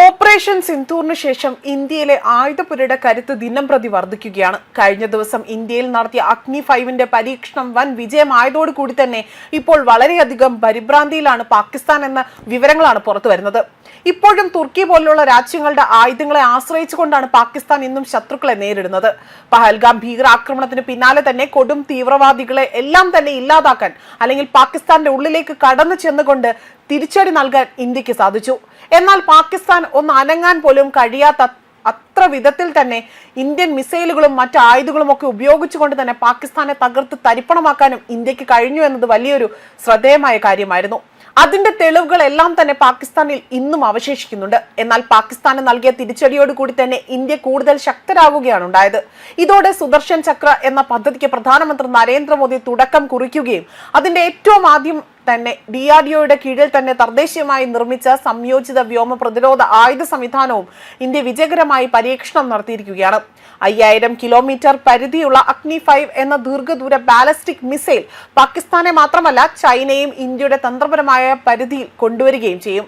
Operation സിന്ദൂറിന് ശേഷം ഇന്ത്യയിലെ ആയുധപുരയുടെ കരുത്ത് ദിനംപ്രതി വർദ്ധിക്കുകയാണ്. കഴിഞ്ഞ ദിവസം ഇന്ത്യയിൽ നടത്തിയ അഗ്നി 5ന്റെ പരീക്ഷണം വൻ വിജയമായതോടുകൂടി തന്നെ ഇപ്പോൾ വളരെയധികം പരിഭ്രാന്തിയിലാണ് പാകിസ്ഥാൻ എന്ന വിവരങ്ങളാണ് പുറത്തു വരുന്നത്. ഇപ്പോഴും തുർക്കി പോലുള്ള രാജ്യങ്ങളുടെ ആയുധങ്ങളെ ആശ്രയിച്ചുകൊണ്ടാണ് പാകിസ്ഥാൻ ഇന്നും ശത്രുക്കളെ നേരിടുന്നത്. പഹൽഗാം ഭീകരാക്രമണത്തിന് പിന്നാലെ തന്നെ കൊടും തീവ്രവാദികളെ എല്ലാം തന്നെ ഇല്ലാതാക്കാൻ അല്ലെങ്കിൽ പാകിസ്ഥാന്റെ ഉള്ളിലേക്ക് കടന്നു ചെന്നുകൊണ്ട് തിരിച്ചടി നൽകാൻ ഇന്ത്യക്ക് സാധിച്ചു. എന്നാൽ പാകിസ്ഥാൻ ഒന്ന് അനങ്ങാൻ പോലും കഴിയാത്ത അത്ര വിധത്തിൽ തന്നെ ഇന്ത്യൻ മിസൈലുകളും മറ്റ് ആയുധങ്ങളും ഒക്കെ ഉപയോഗിച്ചുകൊണ്ട് തന്നെ പാകിസ്ഥാനെ തകർത്ത് തരിപ്പണമാക്കാനും ഇന്ത്യക്ക് കഴിഞ്ഞു എന്നത് വലിയൊരു ശ്രദ്ധേയമായ കാര്യമായിരുന്നു. അതിന്റെ തെളിവുകളെല്ലാം തന്നെ പാകിസ്ഥാനിൽ ഇന്നും അവശേഷിക്കുന്നുണ്ട്. എന്നാൽ പാകിസ്ഥാന് നൽകിയ തിരിച്ചടിയോടുകൂടി തന്നെ ഇന്ത്യ കൂടുതൽ ശക്തരാകുകയാണ് ഉണ്ടായത്. ഇതോടെ സുദർശൻ ചക്ര എന്ന പദ്ധതിക്ക് പ്രധാനമന്ത്രി നരേന്ദ്രമോദി തുടക്കം കുറിക്കുകയും അതിന്റെ ഏറ്റവും ആദ്യം തന്നെ DRDOയുടെ കീഴിൽ തന്നെ തദ്ദേശീയമായി നിർമ്മിച്ച സംയോജിത വ്യോമ പ്രതിരോധ ആയുധ സംവിധാനവും ഇന്ത്യ വിജയകരമായി പരീക്ഷണം നടത്തിയിരിക്കുകയാണ്. 5000 കിലോമീറ്റർ പരിധിയുള്ള അഗ്നി 5 എന്ന ദീർഘദൂര ബാലിസ്റ്റിക് മിസൈൽ പാകിസ്ഥാനെ മാത്രമല്ല ചൈനയും ഇന്ത്യയുടെ തന്ത്രപരമായ പരിധിയിൽ കൊണ്ടുവരികയും ചെയ്യും.